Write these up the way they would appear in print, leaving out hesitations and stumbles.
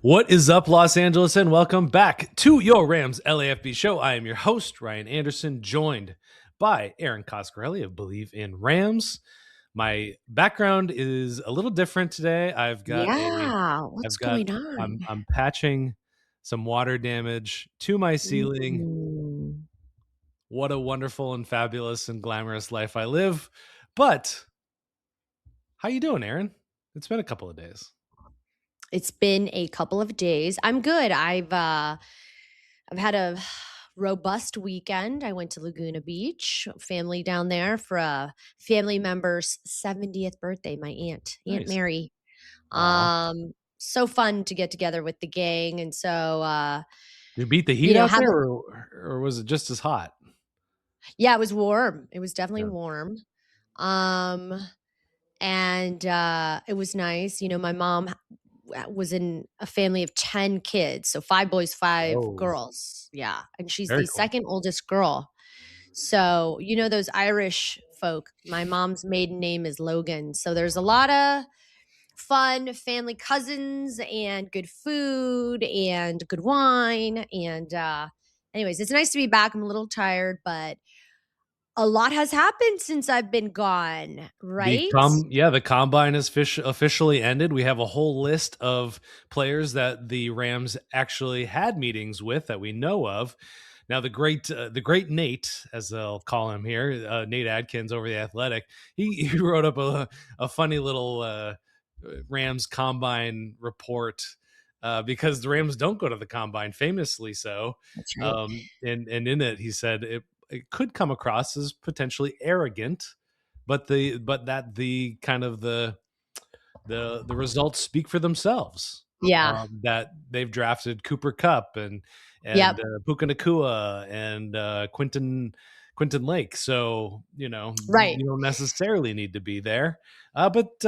What is up, Los Angeles, and welcome back to your Rams LAFB Show. I am your host, Ryan Anderson, joined by Erin Coscarelli of Believe in Rams. My background is a little different today. What's going on? I'm patching some water damage to my ceiling. Mm. What a wonderful and fabulous and glamorous life I live. But how you doing, Erin? It's been a couple of days. It's been a couple of days. I'm good. I've had a robust weekend. I went to Laguna Beach, family down there for a family member's 70th birthday, my Aunt Nice. Mary. Aw. So fun to get together with the gang. And so You beat the heat out there, or was it just as hot? Yeah, it was warm. It was definitely Yeah. warm. And it was nice. You know, my mom was in a family of 10 kids. So 5 boys, 5 girls. Yeah. And she's Very the cool. second oldest girl. So, you know, those Irish folk, my mom's maiden name is Logan. So there's a lot of fun family cousins and good food and good wine. And anyways, it's nice to be back. I'm a little tired, but a lot has happened since I've been gone, right? The combine is officially ended. We have a whole list of players that the Rams actually had meetings with that we know of. Now, the great Nate, as they'll call him here, Nate Adkins over the Athletic, he wrote up a funny little Rams combine report because the Rams don't go to the combine, famously so. That's right. And in it, he said it could come across as potentially arrogant, but the results speak for themselves. Yeah. That they've drafted Cooper Kupp and Puka Nacua and Quentin Lake. So, you know, right. You don't necessarily need to be there. But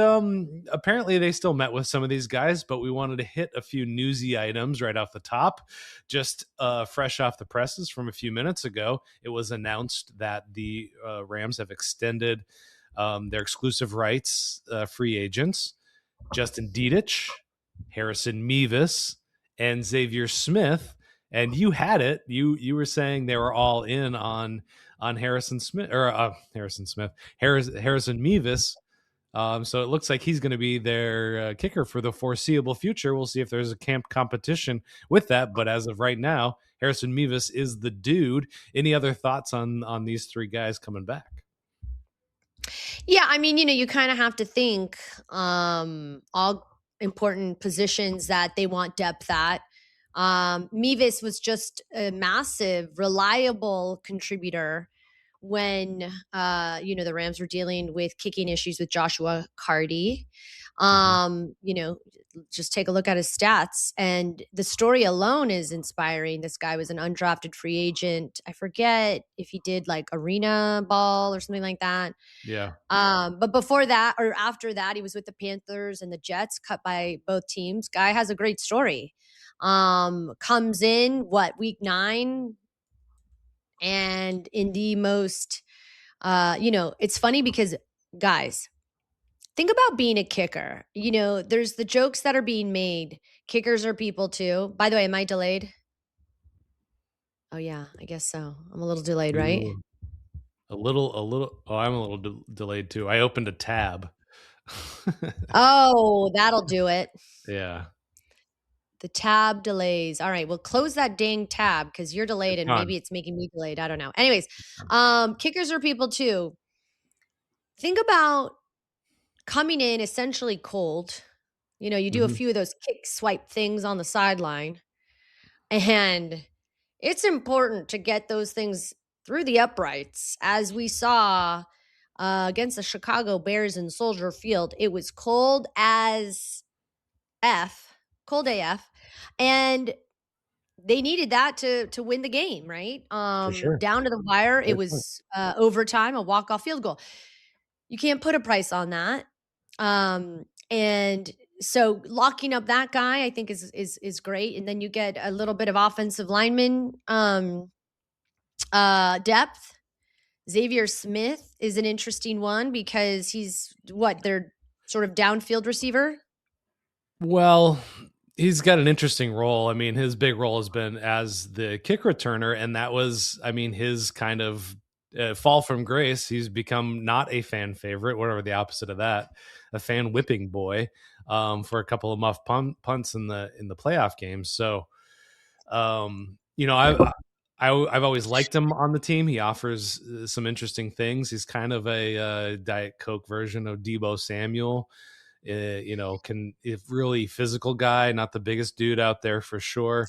apparently they still met with some of these guys, but we wanted to hit a few newsy items right off the top. Just fresh off the presses from a few minutes ago, it was announced that the Rams have extended their exclusive rights free agents, Justin Dedich, Harrison Mevis, and Xavier Smith. And you had it. You were saying they were all in on Harrison Mevis. So it looks like he's going to be their kicker for the foreseeable future. We'll see if there's a camp competition with that. But as of right now, Harrison Mevis is the dude. Any other thoughts on these three guys coming back? Yeah, I mean, you know, you kind of have to think all important positions that they want depth at. Mevis was just a massive, reliable contributor when the Rams were dealing with kicking issues with Joshua Carty. You know, just take a look at his stats, and the story alone is inspiring. This guy was an undrafted free agent. I forget if he did like arena ball or something like that. Yeah. But before that or after that, he was with the Panthers and the Jets, cut by both teams. Guy has a great story. Comes in week 9, and in the most, it's funny because, guys, think about being a kicker. You know, there's the jokes that are being made. Kickers are people too. By the way, am I delayed? Oh yeah, I guess so. I'm a little delayed, right? A little. Oh, I'm a little delayed too. I opened a tab. Oh, that'll do it. Yeah. The tab delays. All right, well, close that dang tab because you're delayed and maybe it's making me delayed. I don't know. Anyways, kickers are people too. Think about coming in essentially cold. You know, you do a few of those kick swipe things on the sideline, and it's important to get those things through the uprights. As we saw against the Chicago Bears in Soldier Field, it was cold as F, cold AF. And they needed that to win the game, right? For sure. Down to the wire. It was overtime, a walk-off field goal. You can't put a price on that. And so locking up that guy, I think is great. And then you get a little bit of offensive lineman depth. Xavier Smith is an interesting one because he's their sort of downfield receiver. Well, He's got an interesting role. I mean, his big role has been as the kick returner, and that was, I mean, his kind of fall from grace. He's become not a fan favorite, whatever the opposite of that, a fan whipping boy, for a couple of muff punts in the playoff games. So, I've always liked him on the team. He offers some interesting things. He's kind of a Diet Coke version of Deebo Samuel. Can if really physical guy, not the biggest dude out there for sure.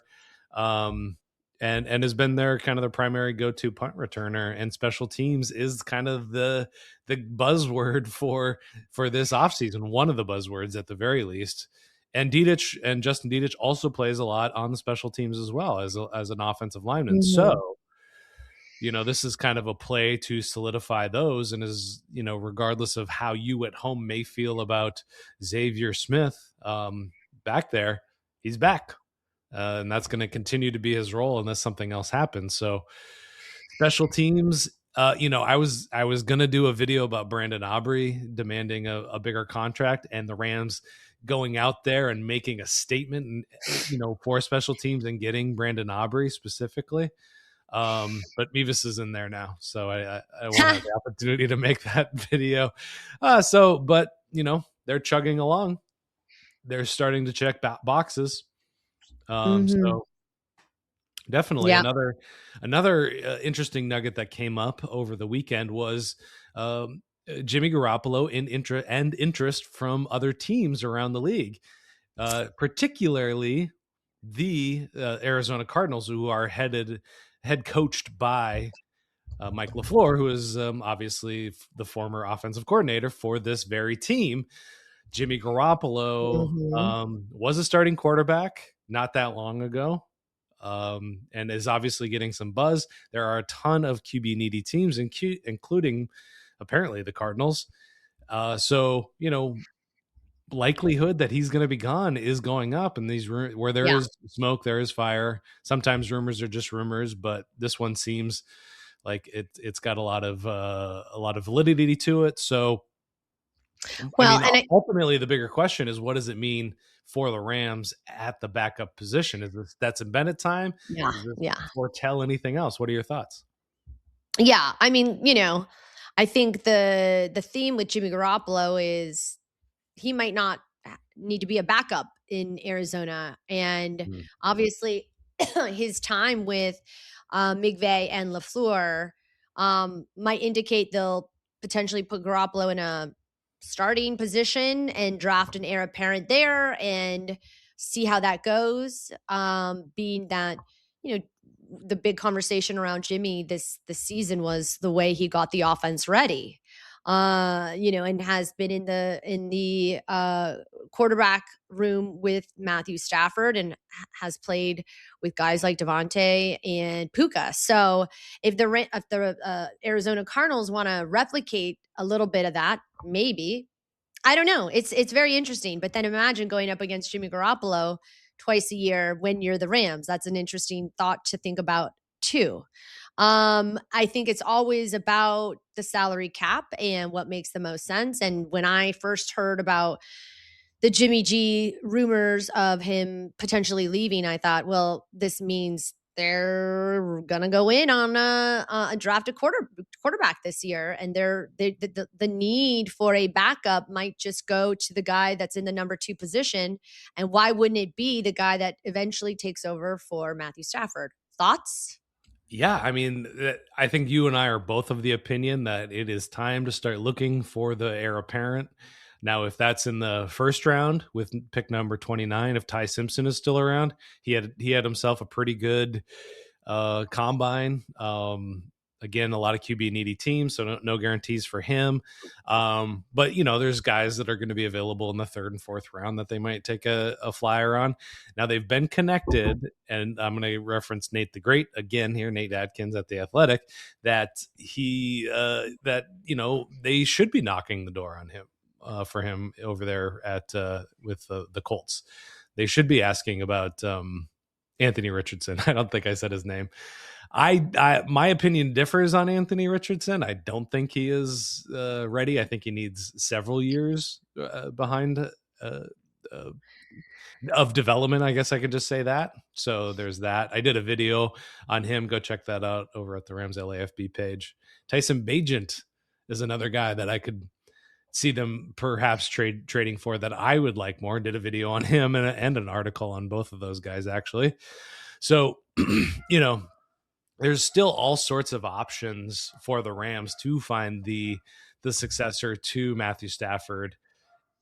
And has been their kind of the primary go-to punt returner, and special teams is kind of the buzzword for this offseason, one of the buzzwords at the very least. And Justin Dedich also plays a lot on the special teams as well as an offensive lineman. Mm-hmm. So, this is kind of a play to solidify those, and is, regardless of how you at home may feel about Xavier Smith back there, he's back. And that's going to continue to be his role unless something else happens. So special teams, I was going to do a video about Brandon Aubrey demanding a bigger contract, and the Rams going out there and making a statement, and, for special teams and getting Brandon Aubrey specifically. But Mevis is in there now, so I won't have the opportunity to make that video. But they're chugging along. They're starting to check boxes. So definitely another interesting nugget that came up over the weekend was Jimmy Garoppolo and interest from other teams around the league, particularly the Arizona Cardinals, who are head coached by Mike LaFleur, who is obviously the former offensive coordinator for this very team. Jimmy Garoppolo was a starting quarterback not that long ago, and is obviously getting some buzz. There are a ton of QB needy teams, including apparently the Cardinals. So, likelihood that he's going to be gone is going up, and these where there is smoke, there is fire. Sometimes rumors are just rumors, but this one seems like it's got a lot of validity to it. So, well, ultimately the bigger question is, what does it mean for the Rams at the backup position? Is this Stetson Bennett time? Foretell anything else? What are your thoughts? Yeah, I mean, I think the theme with Jimmy Garoppolo is he might not need to be a backup in Arizona, and obviously his time with McVay and LaFleur might indicate they'll potentially put Garoppolo in a starting position and draft an heir apparent there and see how that goes. Being that, the big conversation around Jimmy this season was the way he got the offense ready. And has been in the quarterback room with Matthew Stafford and has played with guys like Devontae and Puka. So if the Arizona Cardinals want to replicate a little bit of that, maybe, I don't know. It's very interesting. But then imagine going up against Jimmy Garoppolo twice a year when you're the Rams. That's an interesting thought to think about too. I think it's always about the salary cap and what makes the most sense. And when I first heard about the Jimmy G rumors of him potentially leaving, I thought, well, this means they're gonna go in on a drafted quarterback this year, and the need for a backup might just go to the guy that's in the number 2 position. And why wouldn't it be the guy that eventually takes over for Matthew Stafford? Thoughts? Yeah, I mean, I think you and I are both of the opinion that it is time to start looking for the heir apparent. Now, if that's in the first round with pick number 29, if Ty Simpson is still around, he had himself a pretty good combine. Again, a lot of QB needy teams, so no guarantees for him. But, there's guys that are going to be available in the 3rd and 4th round that they might take a flyer on. Now, they've been connected, and I'm going to reference Nate the Great again here, Nate Adkins at The Athletic, that they should be knocking the door on him for him over there at with the Colts. They should be asking about Anthony Richardson. I don't think I said his name. My opinion differs on Anthony Richardson. I don't think he is ready. I think he needs several years behind of development, I guess I could just say that. So there's that. I did a video on him. Go check that out over at the Rams LAFB page. Tyson Bagent is another guy that I could see them perhaps trading for, that I would like more. Did a video on him and an article on both of those guys, actually. So, there's still all sorts of options for the Rams to find the successor to Matthew Stafford.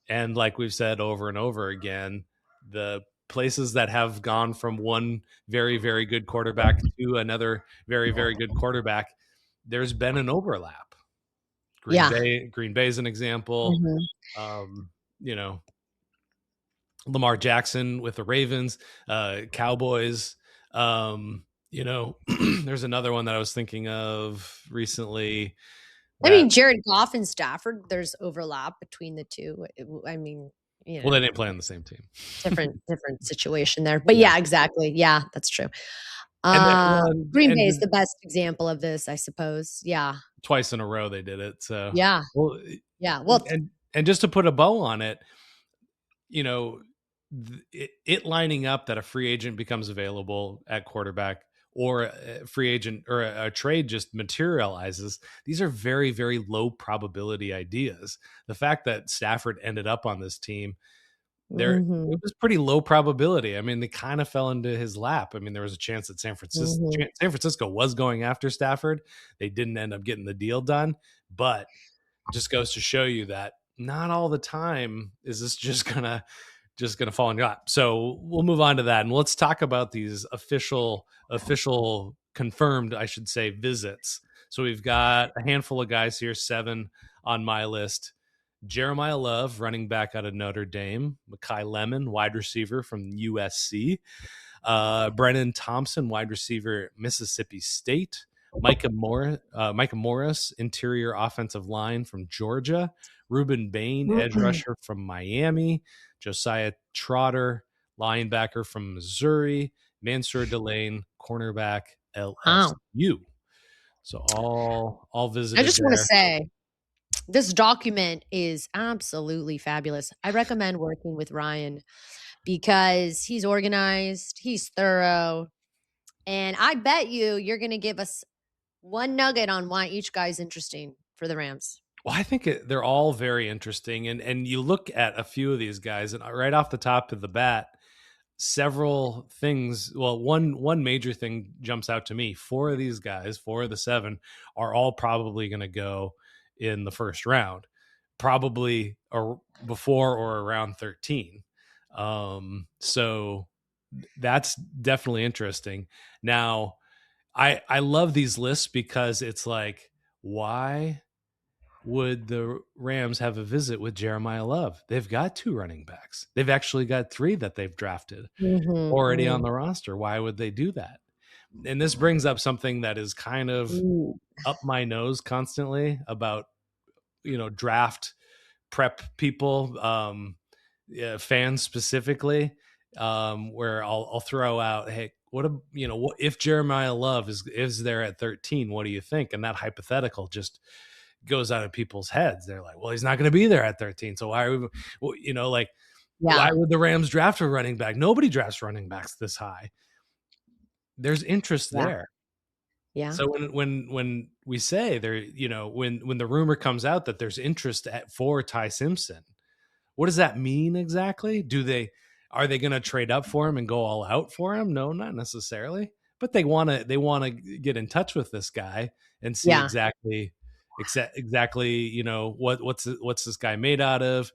And like we've said over and over again, the places that have gone from one very, very good quarterback to another very, very good quarterback, there's been an overlap. Green Bay is an example. Lamar Jackson with the Ravens, Cowboys. There's another one that I was thinking of recently. I mean, Jared Goff and Stafford, there's overlap between the two. I mean, well, they didn't play on the same team. different situation there. But yeah, exactly. Yeah, that's true. Green Bay is the best example of this, I suppose. Yeah. Twice in a row they did it. So yeah. Well, and just to put a bow on it, it lining up that a free agent becomes available at quarterback, or a free agent or a trade just materializes. These are very, very low probability ideas. The fact that Stafford ended up on this team, it was pretty low probability. I mean, they kind of fell into his lap. I mean, there was a chance that San Francisco was going after Stafford. They didn't end up getting the deal done, but it just goes to show you that not all the time is this just gonna fall in your lap. So we'll move on to that, and let's talk about these official confirmed, I should say, visits. So we've got a handful of guys here, 7 on my list. Jeremiyah Love, running back out of Notre Dame. Makai Lemon, wide receiver from USC. Brennan Thompson, wide receiver, Mississippi State. Micah Morris, interior offensive line from Georgia. Rueben Bain, edge rusher from Miami. Josiah Trotter, linebacker from Missouri. Mansoor Delane, cornerback, LSU. So all visited. I just want to say, this document is absolutely fabulous. I recommend working with Ryan because he's organized, he's thorough, and I bet you're going to give us one nugget on why each guy's interesting for the Rams. Well, I think they're all very interesting, and you look at a few of these guys, and right off the top of the bat, several things. Well, one major thing jumps out to me. 4 of these guys, 4 of the 7, are all probably going to go in the first round, probably before or around 13. So that's definitely interesting. Now, I love these lists because it's like, why would the Rams have a visit with Jeremiyah Love? They've got 2 running backs. They've actually got 3 that they've drafted already on the roster. Why would they do that? And this brings up something that is kind of up my nose constantly about, draft prep people, fans specifically, where I'll throw out, hey, what if Jeremiyah Love is there at 13? What do you think? And that hypothetical just goes out of people's heads. They're like, well, he's not going to be there at 13. So why would, why would the Rams draft a running back? Nobody drafts running backs this high. There's interest there. Yeah. So when we say there, when the rumor comes out that there's interest for Ty Simpson, what does that mean exactly? Are they going to trade up for him and go all out for him? No, not necessarily. But they want to get in touch with this guy and see exactly, what's this guy made out of?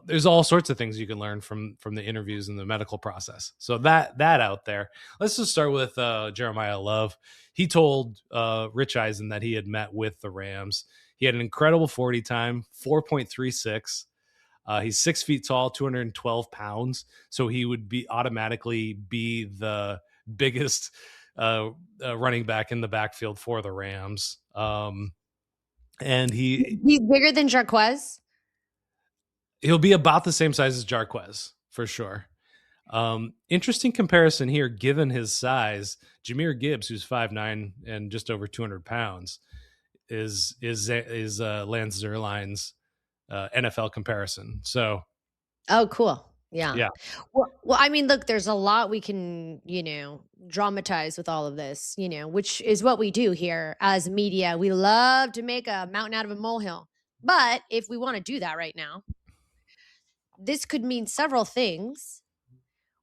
There's all sorts of things you can learn from the interviews and the medical process. So that out there. Let's just start with Jeremiyah Love. He told Rich Eisen that he had met with the Rams. He had an incredible 40 time, 4.36. He's 6 feet tall, 212 pounds. So he would automatically be the biggest running back in the backfield for the Rams. And he's bigger than Jarquez. He'll be about the same size as Jarquez for sure. Interesting comparison here, given his size. Jahmyr Gibbs, who's 5'9" and just over 200 pounds, is Lance Zierlein's NFL comparison. So Oh, cool. Yeah. Yeah. Well, I mean, look, there's a lot we can, dramatize with all of this, which is what we do here as media. We love to make a mountain out of a molehill. But if we want to do that right now, this could mean several things.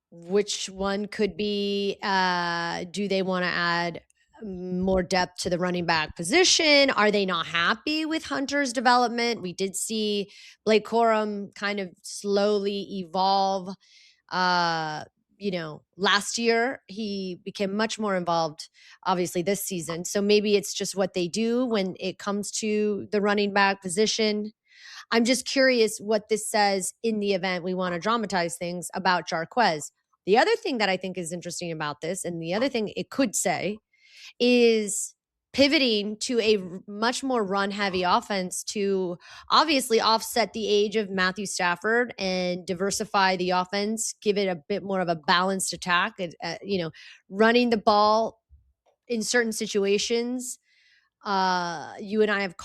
Which one could be, do they want to add more depth to the running back position? Are they not happy with Hunter's development? We did see Blake Corum kind of slowly evolve. Last year he became much more involved, obviously, this season. So maybe it's just what they do when it comes to the running back position. I'm just curious what this says in the event we want to dramatize things about Jarquez. The other thing that I think is interesting about this, and the other thing it could say, is pivoting to a much more run-heavy offense to obviously offset the age of Matthew Stafford and diversify the offense, give it a bit more of a balanced attack. Running the ball in certain situations. You and I have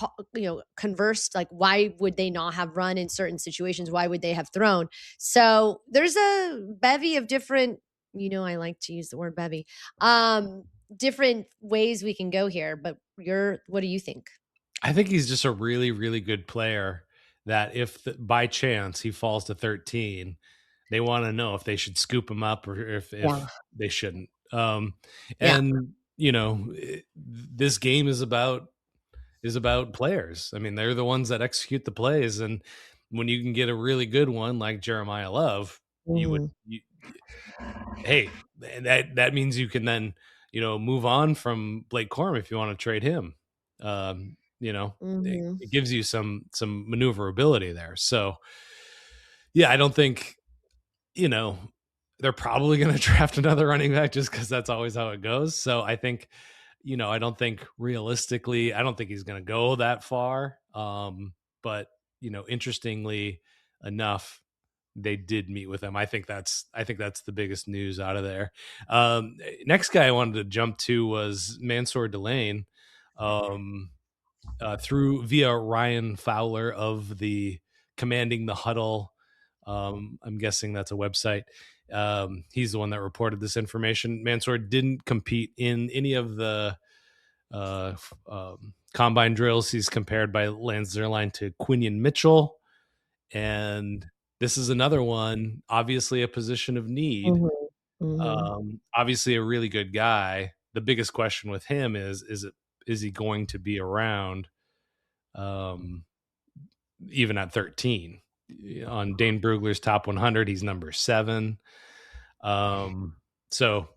conversed, like, why would they not have run in certain situations? Why would they have thrown? So there's a bevy of different, I like to use the word bevy, different ways we can go here. But what do you think? I think he's just a really, really good player that if by chance he falls to 13, they want to know if they should scoop him up or if they shouldn't. This game is about players. I mean, they're the ones that execute the plays, and when you can get a really good one like Jeremiyah Love, that means you can then move on from Blake Corum if you want to trade him. It gives you some maneuverability there. So yeah, I don't think they're probably going to draft another running back just because that's always how it goes. So I think, I don't think realistically, I don't think he's going to go that far. But interestingly enough, they did meet with him. I think that's the biggest news out of there. Next guy I wanted to jump to was Mansoor Delane, via Ryan Fowler of the Commanding the Huddle. I'm guessing that's a website. He's the one that reported this information. Mansoor didn't compete in any of the combine drills. He's compared by Lance Zierlein to Quinion Mitchell. And this is another one, obviously a position of need. Obviously a really good guy. The biggest question with him is he going to be around even at 13? On Dane Brugler's top 100, he's number 7. So,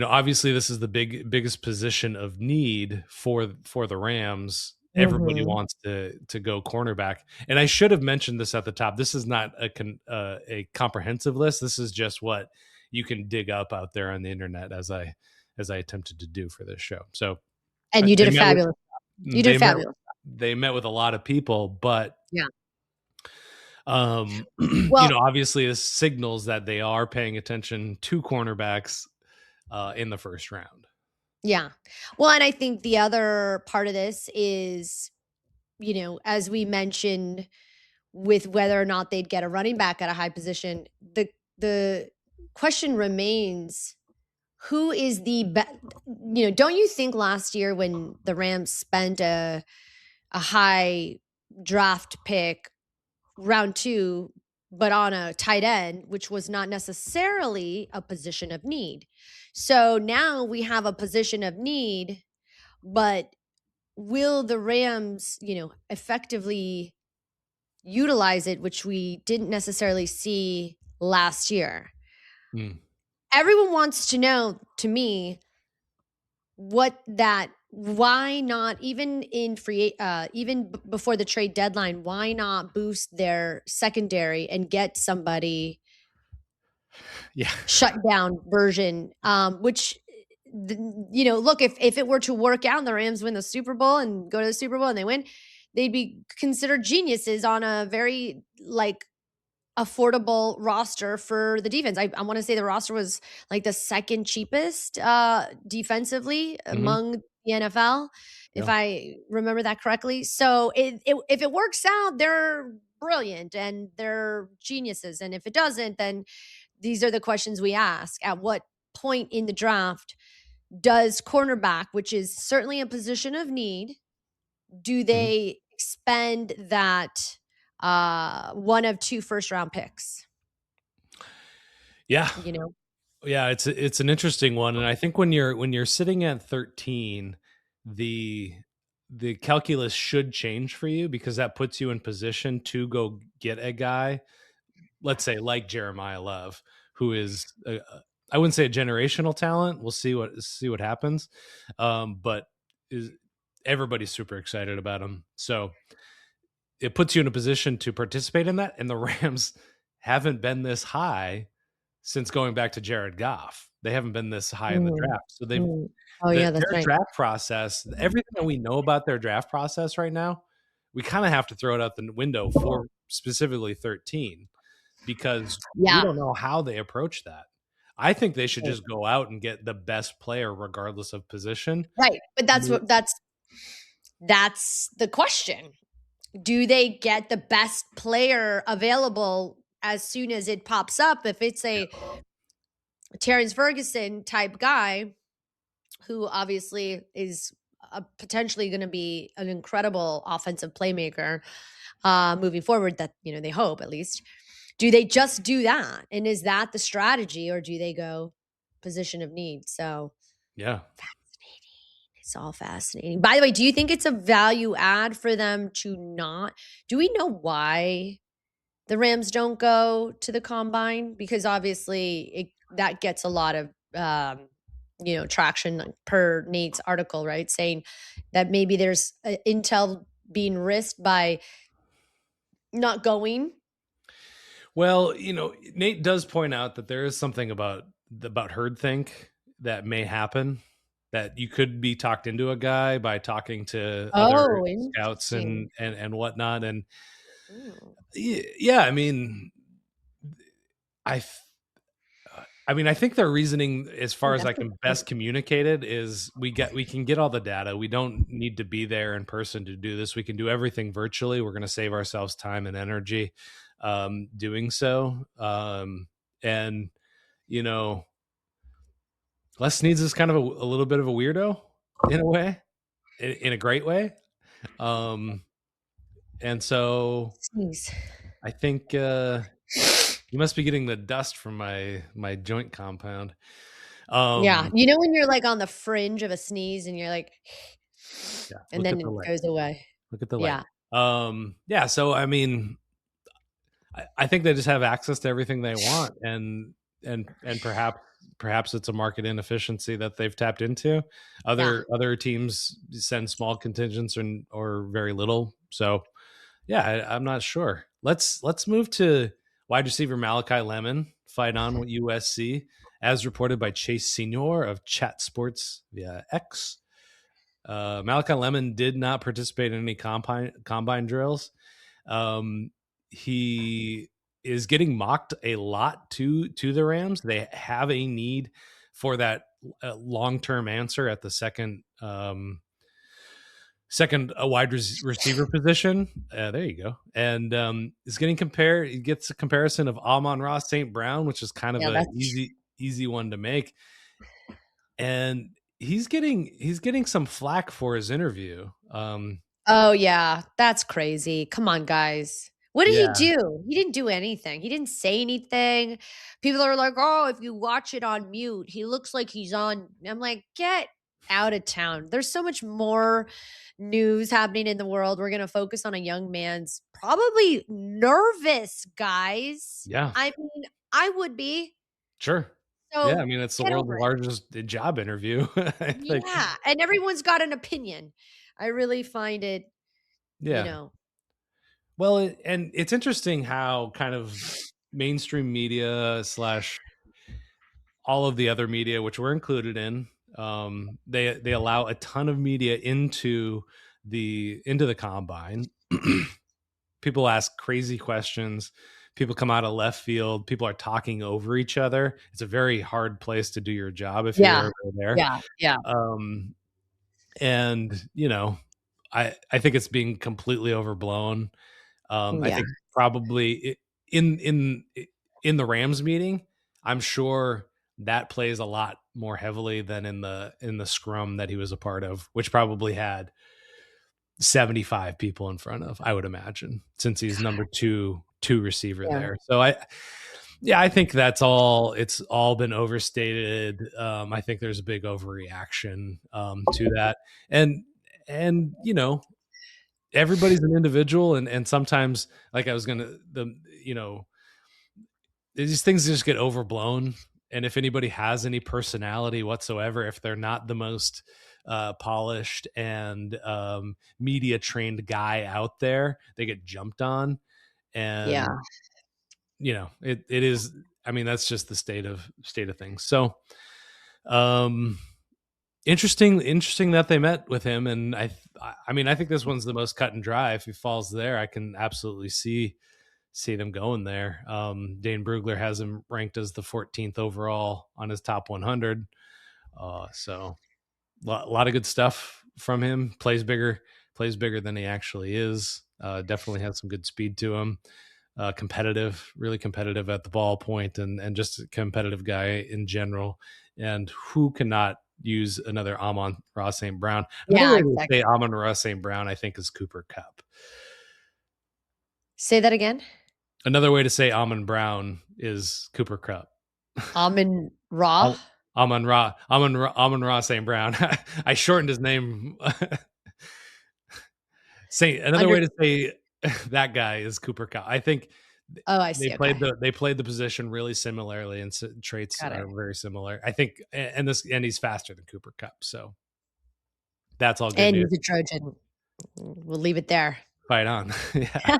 obviously this is the biggest position of need for the Rams. Everybody wants to go cornerback. And I should have mentioned this at the top. This is not a comprehensive list. This is just what you can dig up out there on the internet as I attempted to do for this show. So, and you did a fabulous job. You did fabulous. They met with a lot of people, but yeah. Obviously this signals that they are paying attention to cornerbacks in the first round. Yeah. Well, and I think the other part of this is, as we mentioned with whether or not they'd get a running back at a high position, the question remains, who is the best? Don't you think last year when the Rams spent a high draft pick round 2, but on a tight end, which was not necessarily a position of need. So now we have a position of need, but will the Rams, effectively utilize it, which we didn't necessarily see last year? Everyone wants to know, to me, why not, even in even before the trade deadline, why not boost their secondary and get somebody shut down version, which, look, if it were to work out and the Rams win the Super Bowl and go to the Super Bowl and they win, they'd be considered geniuses on a very affordable roster for the defense. I want to say the roster was like the second cheapest defensively among the NFL, if I remember that correctly. So if it works out, they're brilliant and they're geniuses. And if it doesn't, then these are the questions we ask. At what point in the draft does cornerback, which is certainly a position of need, do they expend that one of 2 first-round picks? Yeah. You know? Yeah, it's an interesting one, and I think when you're sitting at 13, the calculus should change for you, because that puts you in position to go get a guy, let's say like Jeremiyah Love, who is I wouldn't say a generational talent. We'll see what happens, but everybody's super excited about him. So it puts you in a position to participate in that, and the Rams haven't been this high since going back to Jared Goff. They haven't been this high in the draft. So they've that's their right. draft process, everything that we know about their draft process right now, we kind of have to throw it out the window for specifically 13, because we don't know how they approach that. I think they should just go out and get the best player regardless of position. Right. But that's the question. Do they get the best player available as soon as it pops up? If it's a Terrence Ferguson type guy, who obviously is potentially going to be an incredible offensive playmaker moving forward, that, they hope at least. Do they just do that? And is that the strategy, or do they go position of need? So yeah. It's all fascinating. By the way, do you think it's a value add for them to not? Do we know why the Rams don't go to the combine? Because obviously that gets a lot of traction per Nate's article, right? Saying that maybe there's intel being risked by not going. Well, Nate does point out that there is something about herd think that may happen, that you could be talked into a guy by talking to other scouts and whatnot. And yeah, I mean, I think their reasoning, as far as I can best communicate it, is we can get all the data. We don't need to be there in person to do this. We can do everything virtually. We're going to save ourselves time and energy doing so. And Les Snead is kind of a little bit of a weirdo in a way, in a great way. And so I think you must be getting the dust from my joint compound. Yeah. When you're like on the fringe of a sneeze and you're like, and then it goes away. Look at the light. Yeah. So, I mean, I think they just have access to everything they want, and perhaps it's a market inefficiency that they've tapped into. Other teams send small contingents or very little. So yeah, I'm not sure. Let's move to wide receiver Makai Lemon fight on with USC, as reported by Chase Senior of Chat Sports via X. Makai Lemon did not participate in any combine drills. He is getting mocked a lot to the Rams. They have a need for that long-term answer at the second wide receiver position. There you go. And is getting compared. He gets a comparison of Amon-Ra St. Brown, which is kind of an easy one to make. And he's getting some flack for his interview. Oh yeah, that's crazy. Come on, guys. What did he do? He didn't do anything. He didn't say anything. People are like, "Oh, if you watch it on mute, he looks like he's on." I'm like, get out of town. There's so much more news happening in the world. We're going to focus on a young man's probably nervous, guys. Yeah. I mean, I would be. Sure. So yeah, I mean, it's the world's largest job interview. Yeah, and everyone's got an opinion. I really find it, Well, and it's interesting how kind of mainstream media / all of the other media, which we're included in, they allow a ton of media into the combine. People ask crazy questions. People come out of left field. People are talking over each other. It's a very hard place to do your job if you're ever there. Yeah. And, I think it's being completely overblown. I Yeah. think probably in the Rams meeting, I'm sure that plays a lot more heavily than in the scrum that he was a part of, which probably had 75 people in front of, I would imagine, since he's number two receiver Yeah. there. So I think it's all been overstated. I think there's a big overreaction to that. And everybody's an individual, and sometimes, like I was gonna the you know these things just get overblown. And if anybody has any personality whatsoever, if they're not the most polished and media trained guy out there, they get jumped on. Yeah. And it is, I mean, that's just the state of things. So um interesting that they met with him. And I mean, I think this one's the most cut and dry. If he falls there, I can absolutely see them going there. Dane Brugler has him ranked as the 14th overall on his top 100. So a lot of good stuff from him. Plays bigger than he actually is. Definitely has some good speed to him. Competitive, really competitive at the ball point, and just a competitive guy in general. And who cannot use another Amon-Ra St. Brown? Another Yeah, way to exactly. say Amon-Ra St. Brown, I think, is Cooper Kupp. Say that again. Another way to say Amon Brown is Cooper Kupp. Amon Ra. Amon-Ra St. Brown. I shortened his name. Another way to say that guy is Cooper Kupp. I think Oh, I see. Okay. they played the position really similarly, and traits Got it. are very similar. I think, and he's faster than Cooper Kupp, so that's all good And news. he's a Trojan. We'll leave it there. Fight on. Yeah.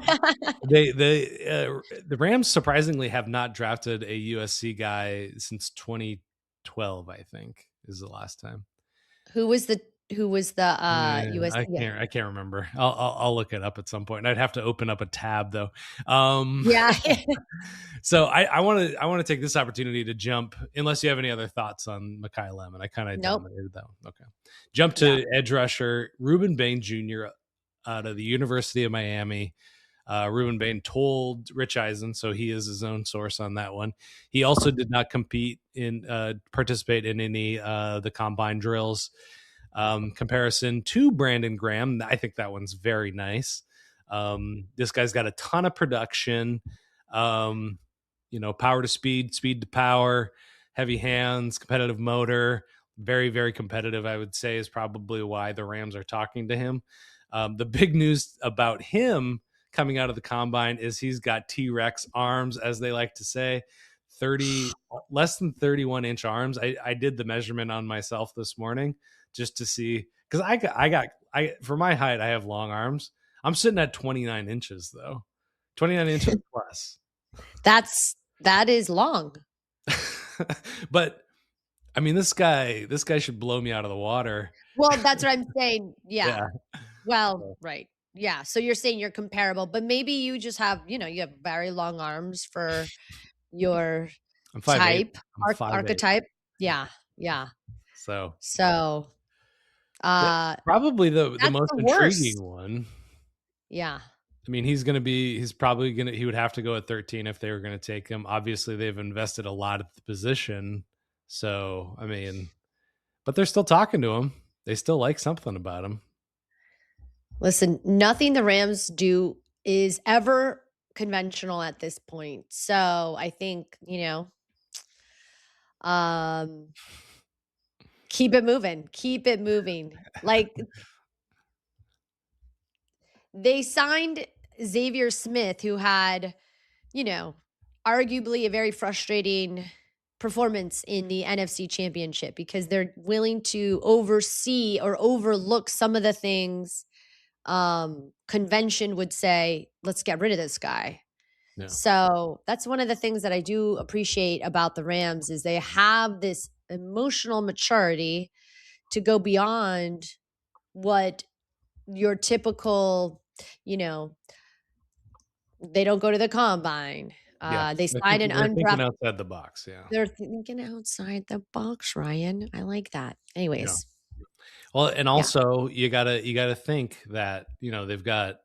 The Rams surprisingly have not drafted a USC guy since 2012. I think is the last time. Who was the USC? I can't remember. I'll look it up at some point. I'd have to open up a tab though. Yeah. So I want to take this opportunity to jump. Unless you have any other thoughts on Makai Lemon, I kind of dominated that one. Okay, jump to edge rusher Rueben Bain Jr. out of the University of Miami. Rueben Bain told Rich Eisen, so he is his own source on that one. He also did not participate in any the combine drills. Comparison to Brandon Graham, I think that one's very nice. This guy's got a ton of production. Power to speed, speed to power, heavy hands, competitive motor, very, very competitive, I would say, is probably why the Rams are talking to him. The big news about him coming out of the combine is he's got T-Rex arms, as they like to say, less than 31-inch arms. I did the measurement on myself this morning just to see, because I for my height, I have long arms. I'm sitting at 29 inches though, 29 inches plus. That is long. But I mean, this guy should blow me out of the water. Well, that's what I'm saying. Yeah. Well, right. Yeah. So you're saying you're comparable, but maybe you just have, you have very long arms for your type, archetype. Yeah. Yeah. So probably the most intriguing one. Yeah. I mean, he would have to go at 13 if they were going to take him. Obviously, they've invested a lot at the position. So, I mean, but they're still talking to him. They still like something about him. Listen, nothing the Rams do is ever conventional at this point. So I think, keep it moving. Like, they signed Xavier Smith, who had, arguably a very frustrating performance in the NFC Championship, because they're willing to oversee or overlook some of the things convention would say, let's get rid of this guy. Yeah. So that's one of the things that I do appreciate about the Rams is they have this emotional maturity to go beyond what your typical, they don't go to the combine. They sign an undrafted. Thinking outside the box. Yeah, they're thinking outside the box, Ryan. I like that. Anyways. Yeah. Well, and also you gotta think that, they've got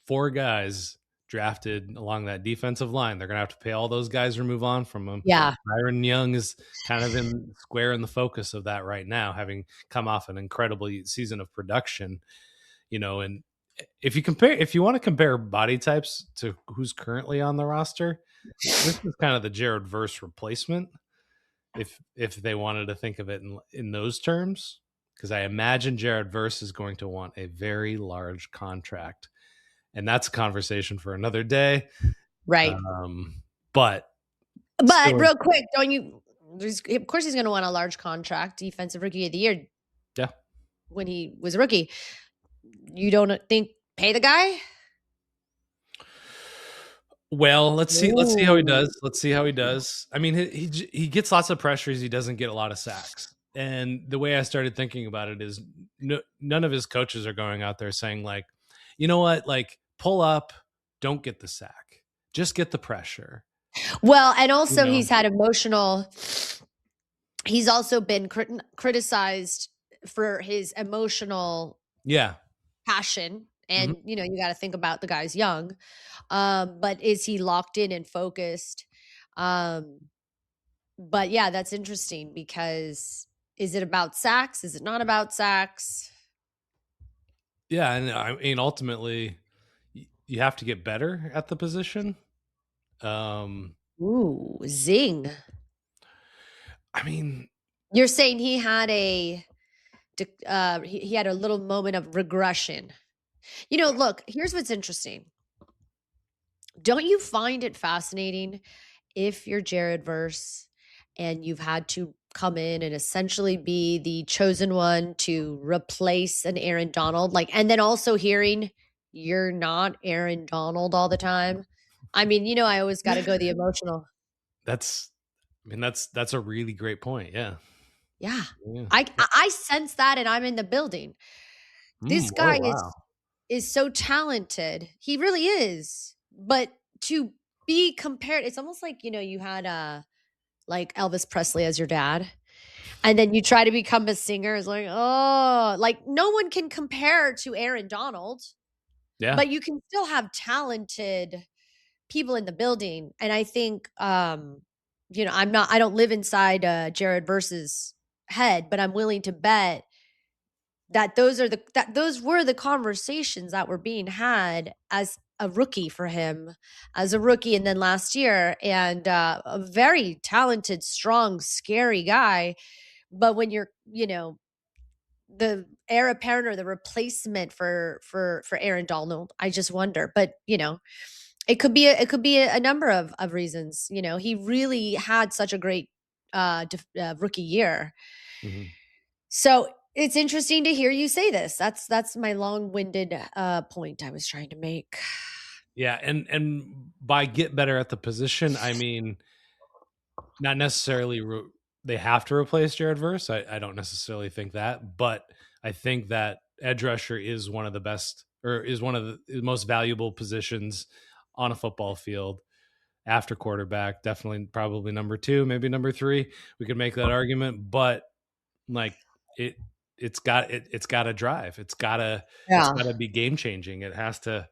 4 guys drafted along that defensive line. They're gonna have to pay all those guys or move on from them. Yeah. Byron Young is kind of square in the focus of that right now, having come off an incredible season of production. And if you want to compare body types to who's currently on the roster, this is kind of the Jared Verse replacement. If they wanted to think of it in those terms, because I imagine Jared Verse is going to want a very large contract, and that's a conversation for another day. Right. But real quick, of course he's going to want a large contract, defensive rookie of the year. Yeah. When he was a rookie, you don't think pay the guy? Well, let's see how he does. Let's see how he does. I mean, he gets lots of pressures. He doesn't get a lot of sacks. And the way I started thinking about it is none of his coaches are going out there saying like, you know what, like pull up, don't get the sack, just get the pressure. Well, and also he's had he's also been criticized for his emotional passion. And, you got to think about the guy's young. But is he locked in and focused? But yeah, that's interesting because is it about sacks? Is it not about sacks? Yeah. And I mean, ultimately, you have to get better at the position. Ooh, zing. I mean, you're saying he had he had a little moment of regression. Look, here's what's interesting. Don't you find it fascinating if you're Jared Verse and you've had to come in and essentially be the chosen one to replace an Aaron Donald, and then also hearing you're not Aaron Donald all the time? I mean, I always got to go the emotional. That's a really great point. Yeah. Yeah. I sense that, and I'm in the building. This guy is so talented. He really is. But to be compared, it's almost like, you had like Elvis Presley as your dad, and then you try to become a singer. It's like, oh, like no one can compare to Aaron Donald. Yeah. But you can still have talented people in the building. And I think I don't live inside Jared Verse's head, but I'm willing to bet that those were the conversations that were being had as a rookie for him, as a rookie, and then last year, and a very talented, strong, scary guy. But when you're, the heir apparent or the replacement for Aaron Donald, I just wonder. But it could be a number of reasons. He really had such a great rookie year. Mm-hmm. So it's interesting to hear you say this. That's my long-winded point I was trying to make. Yeah, and by get better at the position, I mean not necessarily they have to replace Jared Verse. I don't necessarily think that, but I think that edge rusher is one of the best, or is one of the most valuable positions on a football field after quarterback. Definitely, probably number 2, maybe number 3. We could make that argument, but like it's got to drive. It's got to be game changing. It has to,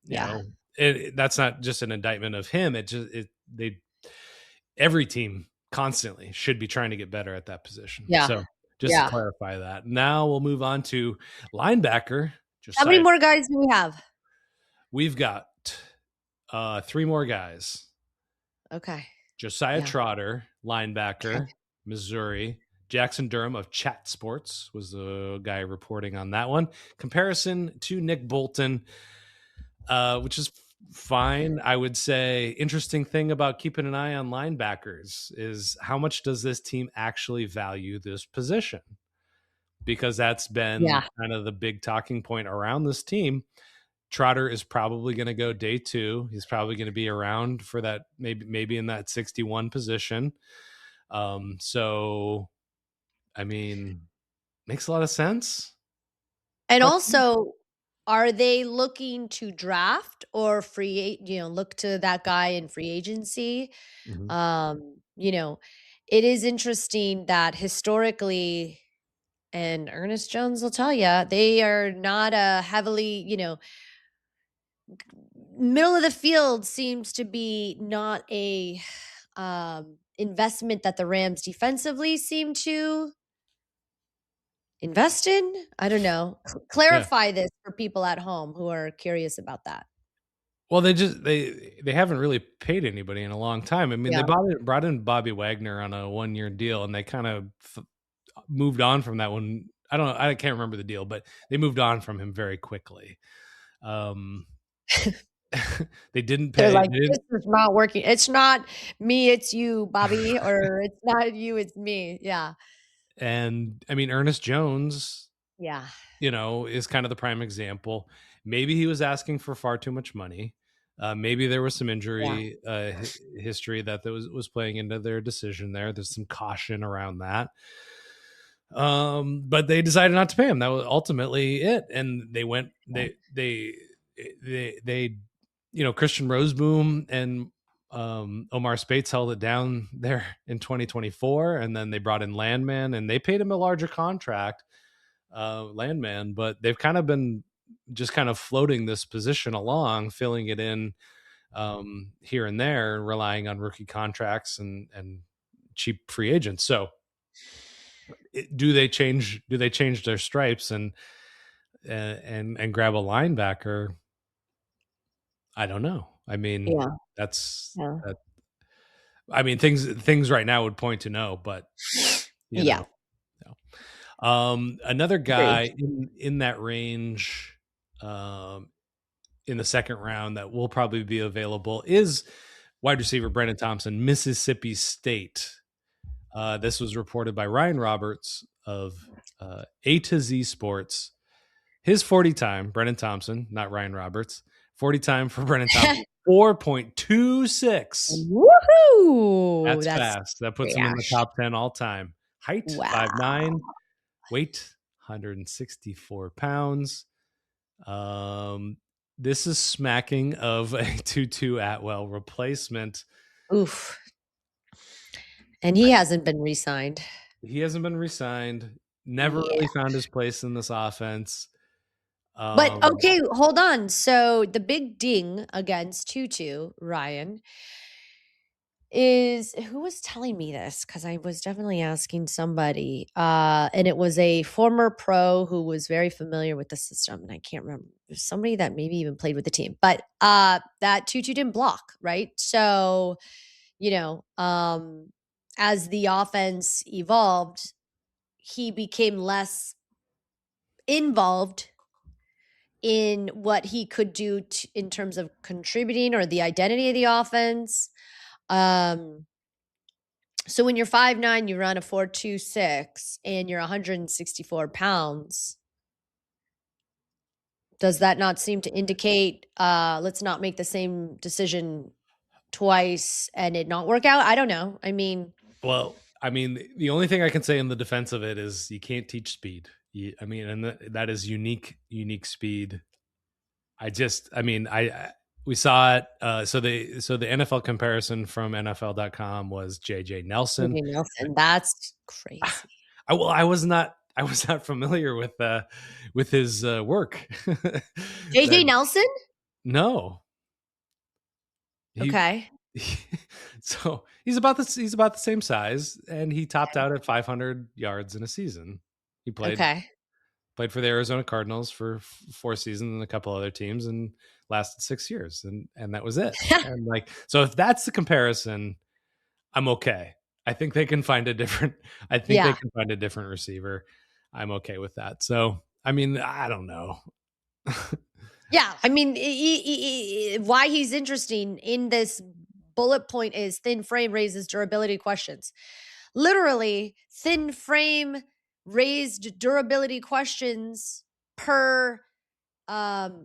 that's not just an indictment of him. Every team constantly should be trying to get better at that position. Yeah. So just to clarify that. Now we'll move on to linebacker. How many more guys do we have? We've got 3 more guys. Okay. Josiah Trotter, linebacker, Missouri. Jackson Durham of Chat Sports was the guy reporting on that one. Comparison to Nick Bolton, which is fine. I would say interesting thing about keeping an eye on linebackers is how much does this team actually value this position? Because that's been kind of the big talking point around this team. Trotter is probably going to go day 2. He's probably going to be around for that, maybe in that 61 position. So, I mean, makes a lot of sense. And also, are they looking to draft or look to that guy in free agency? Mm-hmm. It is interesting that historically And Ernest Jones will tell you they are not a heavily, middle of the field seems to be not a investment that the Rams defensively seem to invest in. I don't know. Clarify this for people at home who are curious about that. Well, they haven't really paid anybody in a long time. I mean, they brought in Bobby Wagner on a 1-year deal, and they kind of moved on from that one. I don't know. I can't remember the deal, but they moved on from him very quickly. They didn't pay. They're like, this is not working. It's not me, it's you, Bobby, or it's not you, it's me. Yeah. And I mean, Ernest Jones, yeah, is kind of the prime example. Maybe he was asking for far too much money. Maybe there was some injury history that was playing into their decision there. There's some caution around that. But they decided not to pay him. That was ultimately it. And they went, they Christian Roseboom and Omar Spates held it down there in 2024. And then they brought in Landman and they paid him a larger contract, Landman, but they've kind of been just kind of floating this position along, filling it in here and there, relying on rookie contracts and cheap free agents. So do they change their stripes and grab a linebacker? I don't know. I mean, that's I mean, things right now would point to no, but you know. Another guy in that range, in the second round that will probably be available is wide receiver Brandon Thompson, Mississippi State. This was reported by Ryan Roberts of A to Z Sports. His 40 time, Brennan Thompson, not Ryan Roberts, 40 time for Brennan Thompson, 4.26. Woohoo! That's fast. That puts him in the top 10 all time. Height, 5'9", weight, 164 pounds. This is smacking of a Tutu Atwell replacement. Oof. And he hasn't been re-signed. Never really found his place in this offense. But okay, hold on. So the big ding against Tutu, Ryan, is who was telling me this? Because I was definitely asking somebody. And it was a former pro who was very familiar with the system. And I can't remember. Somebody that maybe even played with the team. But that Tutu didn't block, right? So, as the offense evolved, he became less involved in what he could do in terms of contributing or the identity of the offense. So when you're 5'9", you run a 4.26 and you're 164 pounds, does that not seem to indicate let's not make the same decision twice and it not work out? I don't know. I mean, the only thing I can say in the defense of it is you can't teach speed. That is unique speed. We saw it. So the NFL comparison from NFL.com was JJ Nelson. That's crazy. I was not familiar with his work. JJ Nelson? No. Okay. So he's about the same size, and he topped out at 500 yards in a season. He played for the Arizona Cardinals for 4 seasons and a couple other teams, and lasted 6 years, and that was it. And so if that's the comparison, I'm okay. I think they can find a different. They can find a different receiver. I'm okay with that. So I don't know. Yeah, why he's interesting in this bullet point is thin frame raises durability questions. Literally, thin frame raised durability questions per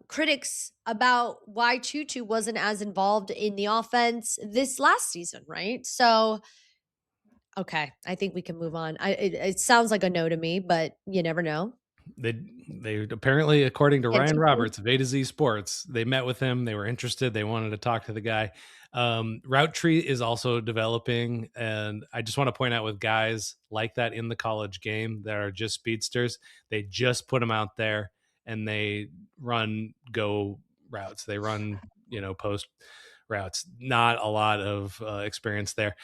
critics about why Tutu wasn't as involved in the offense this last season, right? So, okay, I think we can move on. It sounds like a no to me, but you never know. They apparently, according to Ryan Roberts of A to Z Sports, they met with him. They were interested. They wanted to talk to the guy. Route tree is also developing, and I just want to point out with guys like that in the college game that are just speedsters, they just put them out there and they run go routes. They run, post routes. Not a lot of experience there.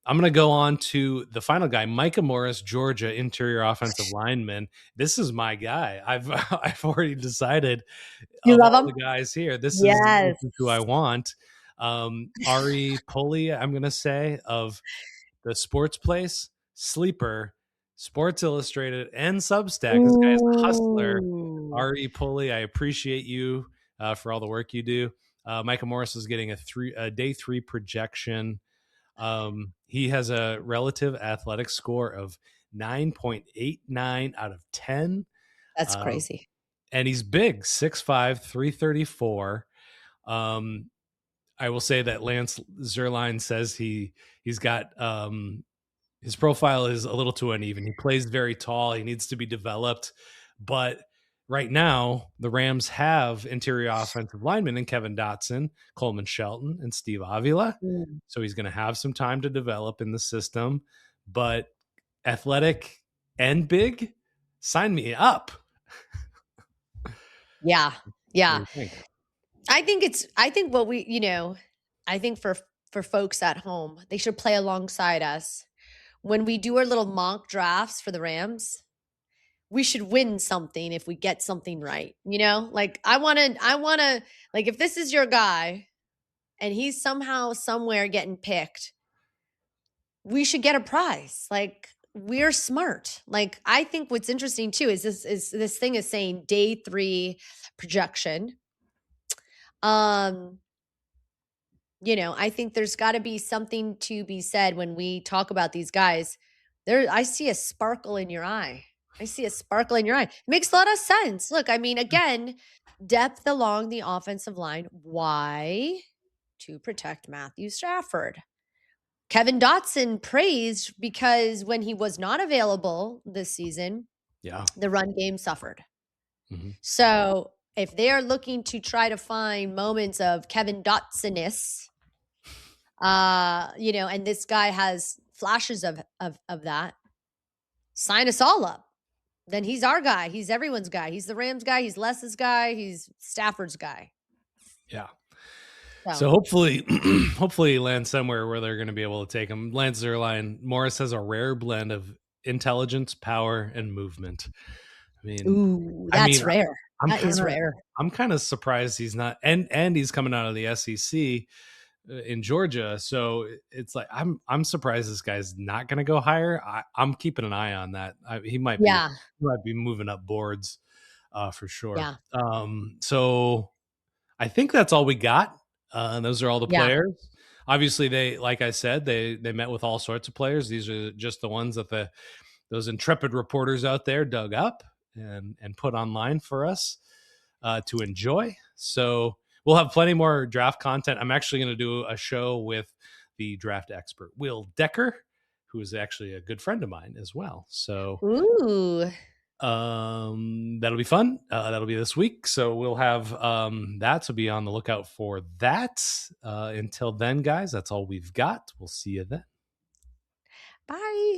I'm going to go on to the final guy, Micah Morris, Georgia interior offensive lineman. This is my guy. I've already decided You of love all him? the guys here. This Yes. is who I want. Ari Pulley, I'm going to say, of the Sports Place, Sleeper, Sports Illustrated, and Substack. This guy's a hustler. Ooh. Ari Pulley, I appreciate you for all the work you do. Micah Morris is getting a day 3 projection. He has a relative athletic score of 9.89 out of 10. That's crazy. And he's big, 6'5", 334. I will say that Lance Zierlein says he's got his profile is a little too uneven. He plays very tall. He needs to be developed. But right now, the Rams have interior offensive linemen in Kevin Dotson, Coleman Shelton, and Steve Avila. Mm. So he's going to have some time to develop in the system. But athletic and big, sign me up. Yeah. Yeah. I think for folks at home, they should play alongside us. When we do our little mock drafts for the Rams, we should win something if we get something right. Like I want to like if this is your guy and he's somehow somewhere getting picked, we should get a prize. Like we're smart. Like I think what's interesting too is this thing is saying day 3 projection. I think there's got to be something to be said when we talk about these guys. I see a sparkle in your eye. It makes a lot of sense. Look, I mean, again, depth along the offensive line. Why? To protect Matthew Stafford. Kevin Dotson praised because when he was not available this season, the run game suffered. Mm-hmm. So if they are looking to try to find moments of Kevin Dotson-ness, and this guy has flashes of that, sign us all up. Then he's our guy. He's everyone's guy. He's the Rams guy. He's Les's guy. He's Stafford's guy. Yeah. So hopefully he lands somewhere where they're going to be able to take him. Lance Zierlein, Morris has a rare blend of intelligence, power, and movement. I mean, ooh, that's rare. That is rare. I'm kind of surprised he's not, and he's coming out of the SEC in Georgia. So it's like, I'm surprised this guy's not going to go higher. I'm keeping an eye on that. He might be moving up boards for sure. Yeah. So I think that's all we got. Those are all the players. Obviously, they, like I said, they met with all sorts of players. These are just the ones that those intrepid reporters out there dug up and put online for us to enjoy. So we'll have plenty more draft content. I'm actually going to do a show with the draft expert, Will Decker, who is actually a good friend of mine as well. So that'll be fun. That'll be this week. So we'll have that. So be on the lookout for that. Until then, guys, that's all we've got. We'll see you then. Bye.